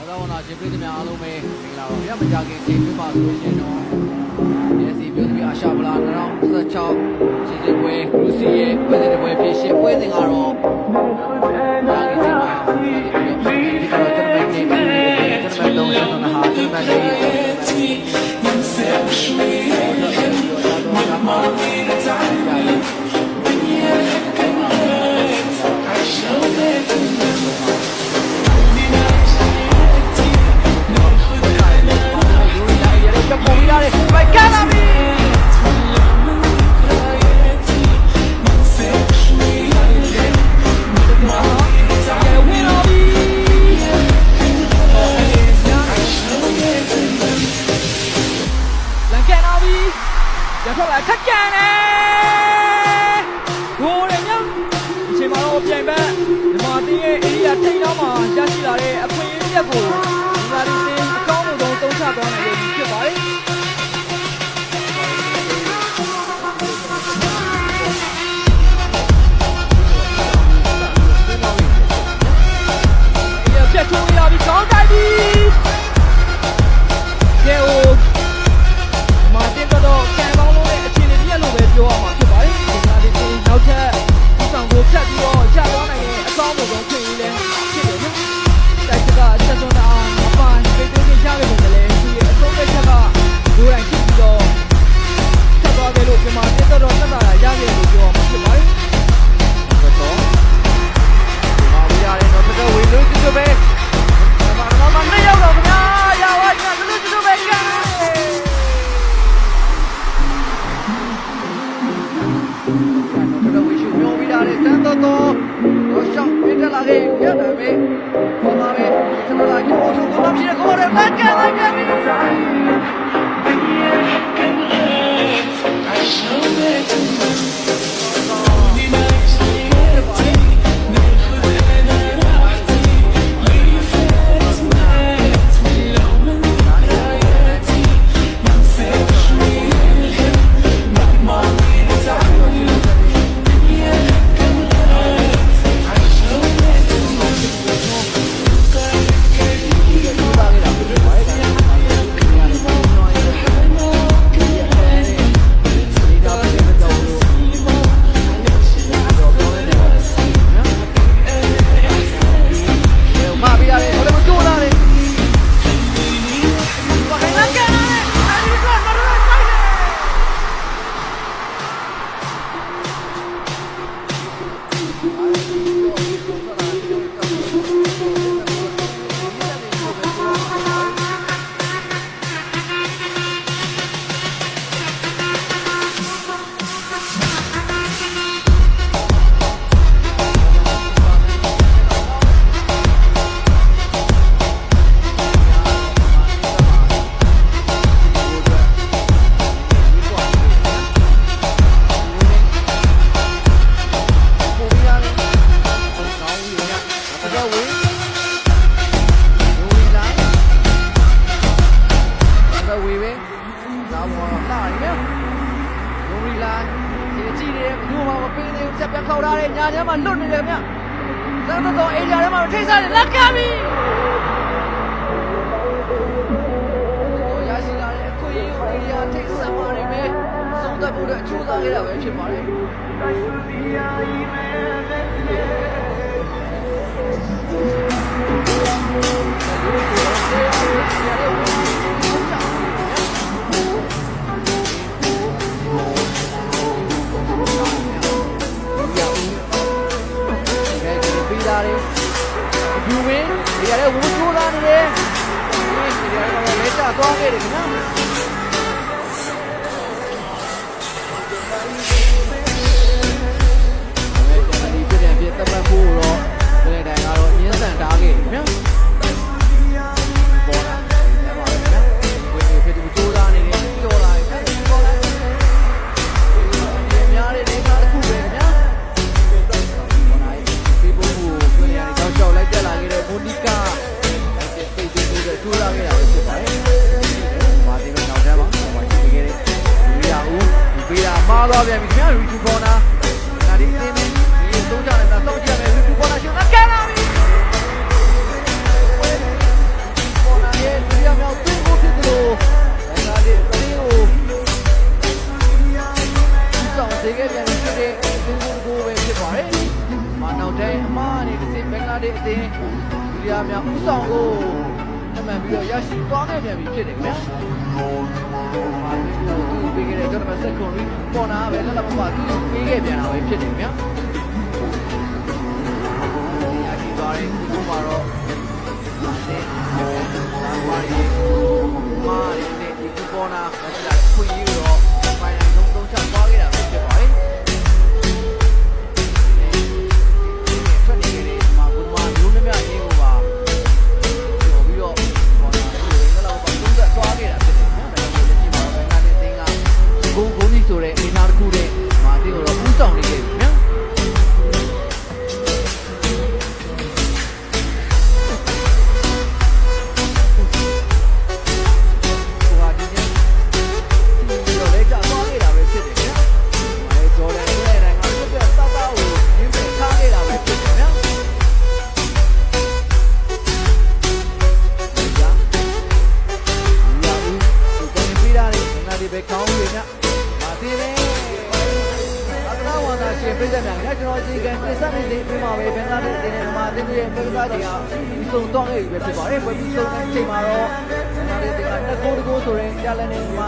တော့ဝန်တော်ရှင်ပြည်သူများအားလုံးပဲမင်္ဂလာပါဗျာမကြခင်ချိန်ပြပါဆိုရှင်တော့ဒီစီမျိုးသမီးအာရှဗလာ2016စီစဉ်ပွဲလူစီရဲ့ပွဲစဉ်ပွဲဖြစ်ရှင်ပွဲစဉ်ကတော့ဒါကြီးချိန်ပါဒီကတော့ကျွန်တော်နေပါကျွန်တော်တော့ကျွန်တော်ဟာကျွန်တော်နေရထွက်လာခက်ကန်နေဂိုးရညောင်းဒီချိန်မှာတော့ပြန်ပဲမြန်မာတင်းရဲ့အိန္ဒိယထိန်းတော့မှာရရှိလာတဲ့အခွင့်အရေးချက်ကိုဒီလာဒီတင်းအကောင်းဆုံးသုံးချသွားနိုင်လို့ဖြစ်ပါတယ်ပြတ်ထိုးရပြီကောင်းတိုက်ပြီကဲမာတင်ကတော့ကံကောင်းလို့အခြေအနေပြည့်လို့ပဲပြောရမှာဖြစ်ပါတယ်ဒီကနေ့ဒီနောက်ထပ်ဒီဆောင်ကိုဖြတ်ပြီးတော့ရသွားနိုင်တဲ့အကောင်းဆုံးခွင့်ရလဲဖြစ်တယ်နော်တိုက်ကဆက်သွန်းတာအပန်းပြေးပြေးချရမယ်လေဒီအဆုံးတဲ့ချက်ကဒိုးတိုင်းဖြစ်ပြီးတော့ဆက်သွားတယ်လို့ဒီမှာတင်တော့တက်တာရခဲ့လို့ပြောရမှာဖြစ်ပါတယ်တော့ဒီမှာဝီရတယ်တော့တော်ဝီလို့ကျွတ်ပဲမမရောက်တော့ခင်ဗျာရပါညလူကျွတ်ပဲကဲတော့ဝီရှုပြောပြီးတာလေတန်းတော့တော့ရှောင်းပြတက်လာခဲ့ရတယ်ပဲခေါ်ပါပဲကျွန်တော်ကဒီအိုတိုကိုဖြစ်ခေါ်တယ်မကဲလိုက်ပြီခေါ်ထားတဲ့ညာထဲမှာလွတ်နေတယ်ခင်ဗျသန်းတော်အေဂျာထဲမှာထိတ်စားတယ်လက်ကပြီရရှိလာတဲ့အခွင့်အရေးကိုအေဂျာထိတ်ဆက်ပါနေမယ်သုံးသပ်ဖို့အတွက်အချိုးစားခဲ့တာပဲဖြစ်ပါတယ်ယူဝင်းဒီရတဲ့ဝူချိုးလာနေတယ်ဒီရတဲ့လက်ချသွားခဲ့တယ်ခင်ဗျာဒီပြတဲ့ပြတ်တက်ပတ်ဖို့တော့ပြတဲ့တိုင်ကတော့ညင်းဆန်တားခဲ့ခင်ဗျာပေါ်လာတယ်ပါခင်ဗျာဝင်းဖြစ်သူချိုးလာနေတယ်ကြော်လာတယ်ပေါ်လာတယ်ဒီများတဲ့နေသားတစ်ခုပဲခင်ဗျာကြောက်လိုက်တက်လာခဲ့တဲ့မိုနီကာတိတ်တိတ်တိတ်ထူလာခဲ့တာပဲဖြစ်ပါတယ်။မာတင်ပဲနောက်ထဲမှာဟိုမှာကြည့်ခဲ့တဲ့လူရဦးဒီပေးတာမှားသွားပြန်ပြီခင်ဗျာရီတူကော်နာဒါဒီအင်းမင်းဒီသုံးကြတယ်တော့စောင့်ကြည့်ရမယ်ရီတူကော်နာရှင်ကကဲလာပြီ များဥဆောင်ကိုအမှန်ပြီးတော့ရရှိသွားခဲ့ပြန်ပြီဖြစ်တယ်ခင်ဗျာမာတင်ကိုသူပေးခဲ့တဲ့ကျွန်တော်ဆက်ခွန်ရီပေါ်နာပဲလက်လက်မသူပေးခဲ့ပြန်တာပဲဖြစ်တယ်ခင်ဗျာရရှိသွားတဲ့ဒီမှာတော့မာတင်မာရီနဲ့ဒီပေါ်နာဆက်လာခွင့်ရတော့ဖိုင်နယ်ဆုံးသုံးချသွားခဲ့တာပဲဖြစ်ပါတယ်ထွက်နေကြတယ်မှာဘုရားမျိုးမြတ်ရေးကိုပါပြောပြီးတော့ပေါ်နာလည်းလောက်ပါသုံးသက်သွားခဲ့တာဖြစ်တယ်နော်ဒါကြောင့်လက်ရှိမှာဘင်္ဂလားဒေ့ရှ်တင်းကဂိုးကြီးဆိုတဲ့အနေအထားတစ်ခုနဲ့မာတင်ကိုတော့ဦးဆောင်နေခဲ့ပြီနော်ပဲကောင်းပြီနော်မာတင်လေအကနာဝါသာရှင်ပြည်သက်များညကျွန်တော်စီကံပြဆက်နေသေးပြီးမှာပဲဘင်္ဂလားဒေ့ရှ်တင်းနဲ့မာတင်ရဲ့ပြည်သားတွေကဒီစုံတော့ခဲ့ပြီပဲဖြစ်ပါတယ်ပွဲပြီးဆုံးတဲ့အချိန်မှာတော့ဘင်္ဂလားဒေ့ရှ်က2-2ဆိုတဲ့ကြားလည်နေမှာ